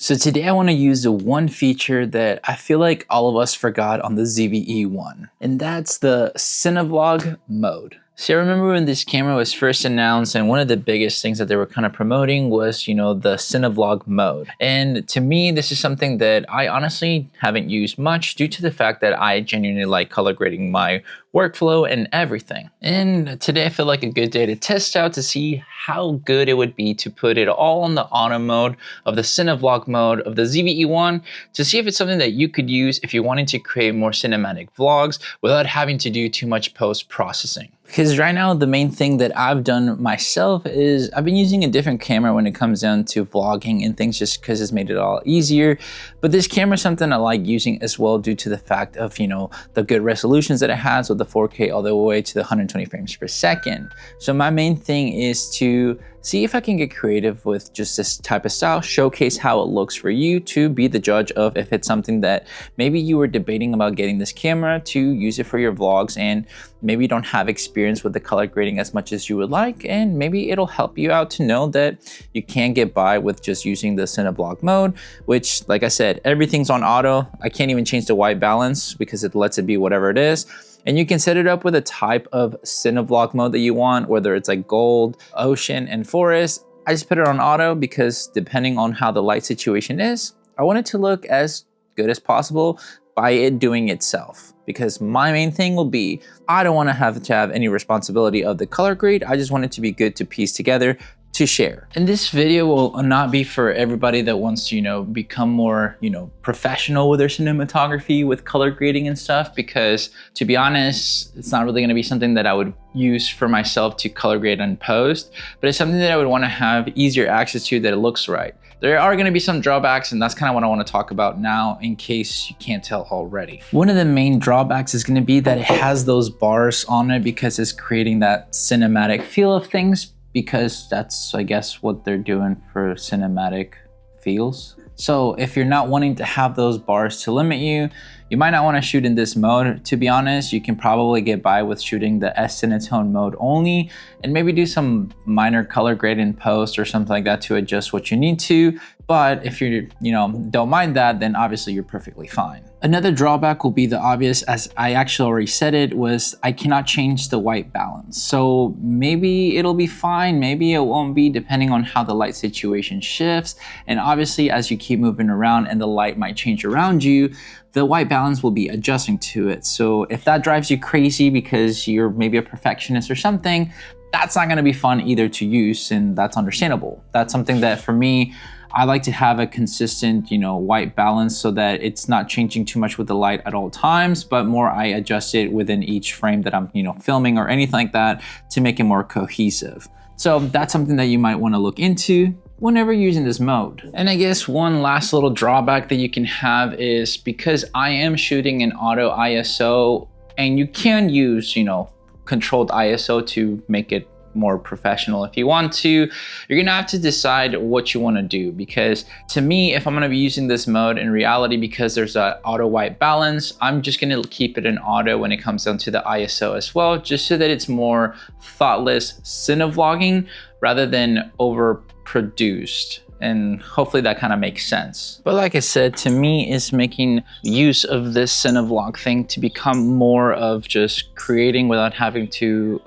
So today I want to use the one feature that I feel like all of us forgot on the ZV-E1, and that's the CineVlog mode. See, I remember when this camera was first announced, and one of the biggest things that they were kind of promoting was, the CineVlog mode. And to me, this is something that I honestly haven't used much due to the fact that I genuinely like color grading my workflow and everything. And today I feel like a good day to test out to see how good it would be to put it all on the auto mode of the CineVlog mode of the ZV-E1 to see if it's something that you could use if you wanted to create more cinematic vlogs without having to do too much post-processing. Because right now, the main thing that I've done myself is I've been using a different camera when it comes down to vlogging and things, just because it's made it all easier. But this camera is something I like using as well due to the fact of, the good resolutions that it has with the 4K all the way to the 120 frames per second. So my main thing is to see if I can get creative with just this type of style, showcase how it looks for you to be the judge of if it's something that maybe you were debating about getting this camera to use it for your vlogs and maybe you don't have experience with the color grading as much as you would like, and maybe it'll help you out to know that you can get by with just using the CineVlog mode, which, like I said, everything's on auto. I can't even change the white balance because it lets it be whatever it is. And you can set it up with a type of CineVlog mode that you want, whether it's like gold, ocean, and forest. I just put it on auto because depending on how the light situation is, I want it to look as good as possible by it doing itself. Because my main thing will be, I don't want to have any responsibility of the color grade. I just want it to be good to piece together to share. And this video will not be for everybody that wants to, become more, professional with their cinematography with color grading and stuff, because to be honest, it's not really going to be something that I would use for myself to color grade and post, but it's something that I would want to have easier access to that it looks right. There are going to be some drawbacks, and that's kind of what I want to talk about now in case you can't tell already. One of the main drawbacks is going to be that it has those bars on it because it's creating that cinematic feel of things, because that's, I guess, what they're doing for cinematic feels. So if you're not wanting to have those bars to limit you, you might not want to shoot in this mode. To be honest, you can probably get by with shooting the S Cinetone mode only and maybe do some minor color grade in post or something like that to adjust what you need to. But if you don't mind that, then obviously you're perfectly fine. Another drawback will be the obvious, as I actually already said it, was I cannot change the white balance. So maybe it'll be fine, maybe it won't be, depending on how the light situation shifts. And obviously, as you keep moving around and the light might change around you, the white balance will be adjusting to it. So if that drives you crazy because you're maybe a perfectionist or something, that's not gonna be fun either to use, and that's understandable. That's something that for me, I like to have a consistent, white balance so that it's not changing too much with the light at all times, but more I adjust it within each frame that I'm, filming or anything like that to make it more cohesive. So that's something that you might want to look into whenever using this mode. And I guess one last little drawback that you can have is because I am shooting in auto ISO, and you can use, controlled ISO to make it more professional if you want to. You're gonna have to decide what you want to do, because to me, if I'm going to be using this mode in reality, because there's a auto white balance, I'm just going to keep it in auto when it comes down to the ISO as well, just so that it's more thoughtless cinevlogging rather than overproduced. And hopefully that kind of makes sense. But like I said, to me, it's making use of this CineVlog thing to become more of just creating without having to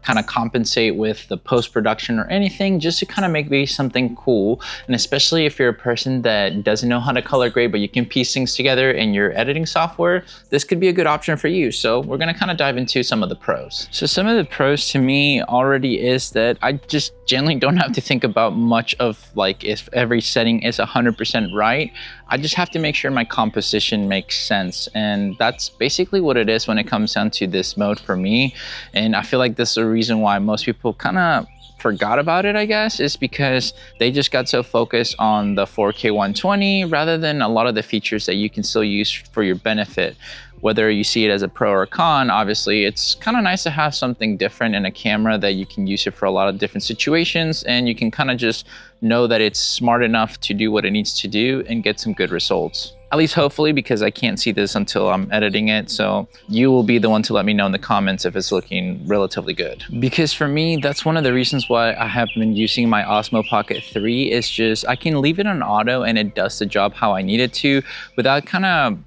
kind of compensate with the post-production or anything, just to kind of make maybe something cool. And especially if you're a person that doesn't know how to color grade, but you can piece things together in your editing software, this could be a good option for you. So we're gonna kind of dive into some of the pros. So some of the pros to me already is that I just generally don't have to think about much of if every setting is 100% right. I just have to make sure my composition makes sense. And that's basically what it is when it comes down to this mode for me. And I feel like this is the reason why most people kind of forgot about it, I guess, is because they just got so focused on the 4K 120 rather than a lot of the features that you can still use for your benefit. Whether you see it as a pro or a con, obviously, it's kind of nice to have something different in a camera that you can use it for a lot of different situations, and you can kind of just know that it's smart enough to do what it needs to do and get some good results. at least hopefully, because I can't see this until I'm editing it. So you will be the one to let me know in the comments if it's looking relatively good. Because for me, that's one of the reasons why I have been using my Osmo Pocket 3 is just I can leave it on auto and it does the job how I need it to without kind of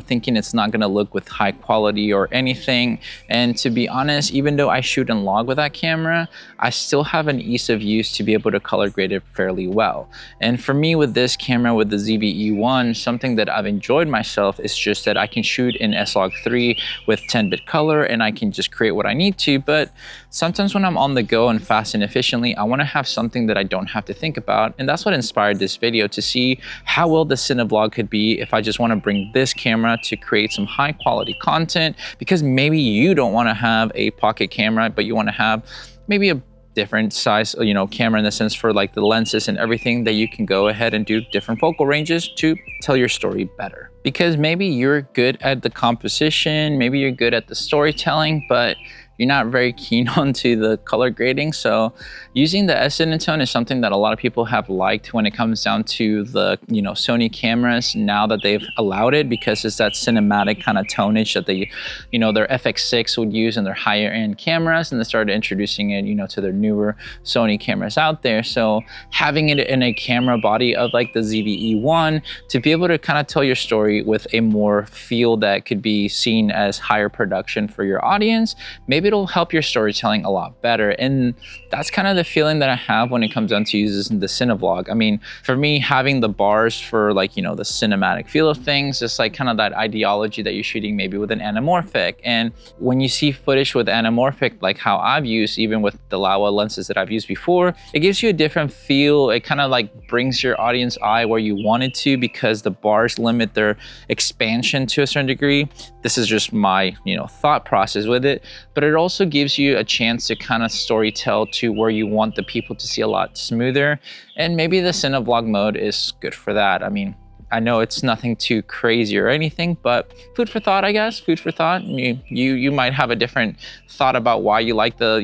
thinking it's not gonna look with high quality or anything. And to be honest, even though I shoot and log with that camera, I still have an ease of use to be able to color grade it fairly well. And for me with this camera, with the ZV-E1, something that I've enjoyed myself is just that I can shoot in S-Log 3 with 10-bit color and I can just create what I need to. But sometimes when I'm on the go and fast and efficiently, I wanna have something that I don't have to think about. And that's what inspired this video, to see how well the CineVlog could be if I just wanna bring this camera to create some high quality content, because maybe you don't want to have a pocket camera, but you want to have maybe a different size, camera in the sense for like the lenses and everything, that you can go ahead and do different focal ranges to tell your story better. Because maybe you're good at the composition, maybe you're good at the storytelling, but you're not very keen onto the color grading. So using the S-Cinetone is something that a lot of people have liked when it comes down to the Sony cameras, now that they've allowed it, because it's that cinematic kind of tonage that they their FX6 would use in their higher end cameras, and they started introducing it to their newer Sony cameras out there. So having it in a camera body of like the ZV-E1 to be able to kind of tell your story with a more feel that could be seen as higher production for your audience, maybe it'll help your storytelling a lot better. And that's kind of the feeling that I have when it comes down to using the CineVlog. I mean, for me, having the bars for like, the cinematic feel of things, just like kind of that ideology that you're shooting maybe with an anamorphic. And when you see footage with anamorphic, like how I've used, even with the Laowa lenses that I've used before, it gives you a different feel. It kind of like brings your audience eye where you want it to, because the bars limit their expansion to a certain degree. This is just my, thought process with it, but it also gives you a chance to kind of storytell to where you want the people to see a lot smoother. And maybe the CineVlog mode is good for that. I mean, I know it's nothing too crazy or anything, but food for thought, I guess. Food for thought. You might have a different thought about why you like the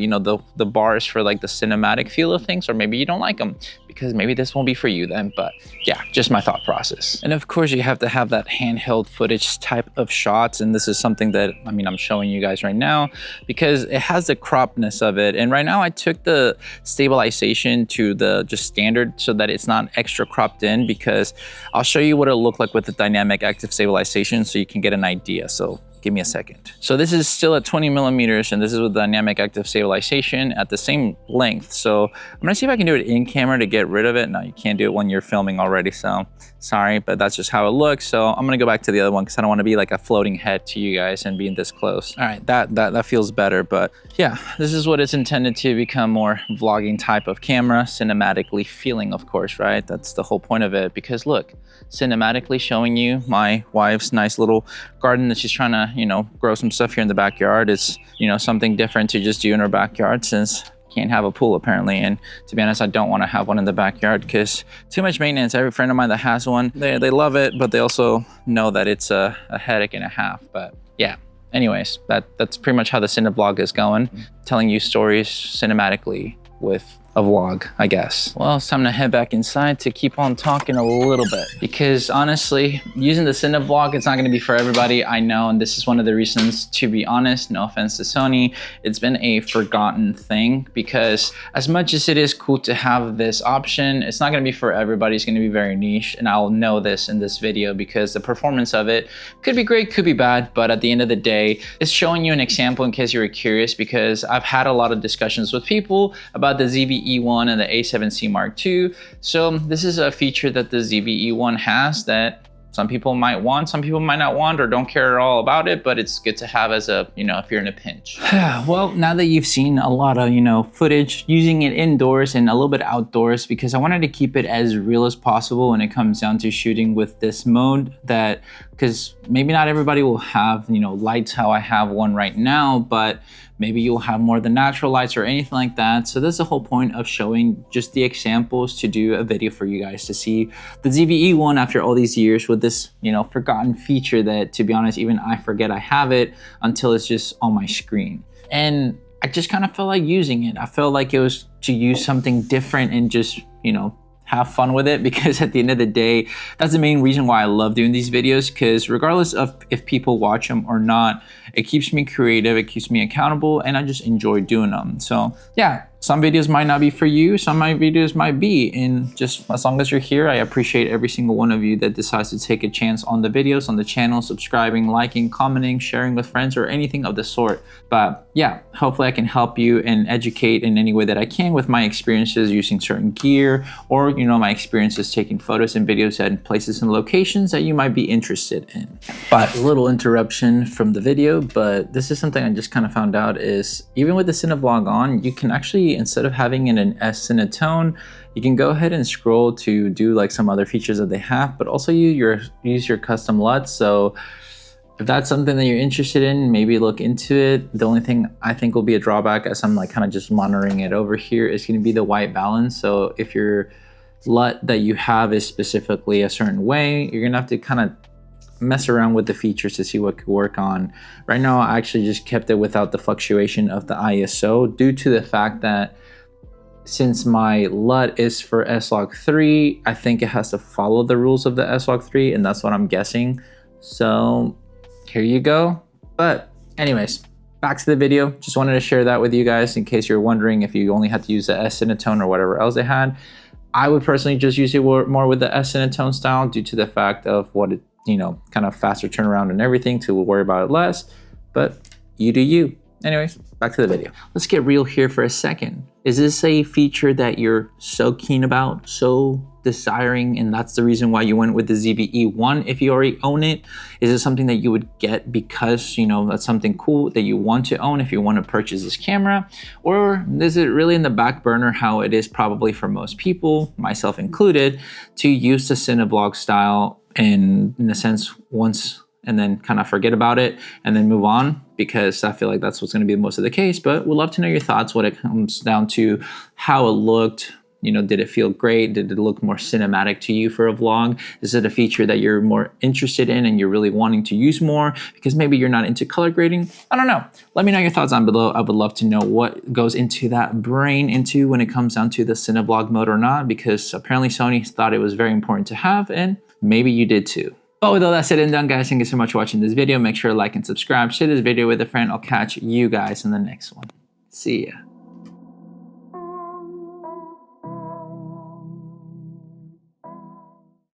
the bars for like the cinematic feel of things, or maybe you don't like them, because maybe this won't be for you then. But yeah, just my thought process. And of course, you have to have that handheld footage type of shots, and this is something that I'm showing you guys right now because it has the croppedness of it. And right now, I took the stabilization to the just standard so that it's not extra cropped in, because I'll show you what it'll look like with the dynamic active stabilization so you can get an idea. So give me a second. So this is still at 20 millimeters, and this is with dynamic active stabilization at the same length. So I'm gonna see if I can do it in camera to get rid of it. No, you can't do it when you're filming already, so sorry, but that's just how it looks. So I'm gonna go back to the other one because I don't wanna be like a floating head to you guys and being this close. All right, that feels better, but yeah, this is what it's intended to become, more vlogging type of camera, cinematically feeling, of course, right? That's the whole point of it, because look, cinematically showing you my wife's nice little garden that she's trying to grow some stuff here in the backyard. Is something different to just do in her backyard, since can't have a pool apparently. And to be honest, I don't want to have one in the backyard because too much maintenance. Every friend of mine that has one, they love it, but they also know that it's a headache and a half. But yeah, anyways, that's pretty much how the CineVlog is going, telling you stories cinematically with a vlog, I guess. Well, it's time to head back inside to keep on talking a little bit, because honestly, using the CineVlog, it's not gonna be for everybody, I know, and this is one of the reasons, to be honest, no offense to Sony, it's been a forgotten thing, because as much as it is cool to have this option, it's not gonna be for everybody, it's gonna be very niche, and I'll know this in this video because the performance of it could be great, could be bad, but at the end of the day, it's showing you an example in case you were curious, because I've had a lot of discussions with people about the ZV-E1 and the A7C Mark II. So this is a feature that the ZV-E1 has that some people might want, some people might not want, or don't care at all about it, but it's good to have as a, if you're in a pinch. Well, now that you've seen a lot of, footage using it indoors and a little bit outdoors, because I wanted to keep it as real as possible when it comes down to shooting with this mode, that, because maybe not everybody will have, lights how I have one right now, but maybe you'll have more of the natural lights or anything like that. So that's the whole point of showing just the examples, to do a video for you guys to see the ZV-E1 after all these years with this, forgotten feature that, to be honest, even I forget I have it until it's just on my screen. And I just kind of felt like using it. I felt like it was to use something different and just, have fun with it, because at the end of the day, that's the main reason why I love doing these videos, because regardless of if people watch them or not, it keeps me creative, it keeps me accountable, and I just enjoy doing them. So yeah, some videos might not be for you, some of my videos might be, and just as long as you're here, I appreciate every single one of you that decides to take a chance on the videos, on the channel, subscribing, liking, commenting, sharing with friends, or anything of the sort. But yeah, hopefully I can help you and educate in any way that I can with my experiences using certain gear, or my experiences taking photos and videos at places and locations that you might be interested in. But a little interruption from the video, but this is something I just kind of found out is even with the CineVlog on, you can actually, instead of having it in S Cinetone, you can go ahead and scroll to do like some other features that they have, but also use your custom LUTs. So if that's something that you're interested in, maybe look into it. The only thing I think will be a drawback, as I'm like kind of just monitoring it over here, is going to be the white balance. So if your LUT that you have is specifically a certain way, you're gonna have to kind of mess around with the features to see what could work on. Right now, I actually just kept it without the fluctuation of the ISO due to the fact that since my LUT is for S-Log3, I think it has to follow the rules of the S-Log3, and that's what I'm guessing. So here you go. But anyways, back to the video. Just wanted to share that with you guys in case you're wondering if you only had to use the S Cinetone or whatever else they had. I would personally just use it more with the S Cinetone style due to the fact of what it, kind of faster turnaround and everything, to worry about it less, but you do you. Anyways, back to the video. Let's get real here for a second. Is this a feature that you're so keen about, so desiring, and that's the reason why you went with the ZV-E1 if you already own it? Is it something that you would get because, that's something cool that you want to own if you want to purchase this camera? Or is it really in the back burner, how it is probably for most people, myself included, to use the CineVlog style and in a sense once and then kind of forget about it and then move on? Because I feel like that's what's going to be most of the case. But we'd love to know your thoughts when it comes down to how it looked. Did it feel great? Did it look more cinematic to you for a vlog? Is it a feature that you're more interested in and you're really wanting to use more because maybe you're not into color grading? I don't know. Let me know your thoughts down below. I would love to know what goes into that brain when it comes down to the CineVlog mode or not, because apparently Sony thought it was very important to have, and maybe you did too. But with all that said and done, guys, thank you so much for watching this video. Make sure to like and subscribe. Share this video with a friend. I'll catch you guys in the next one. See ya.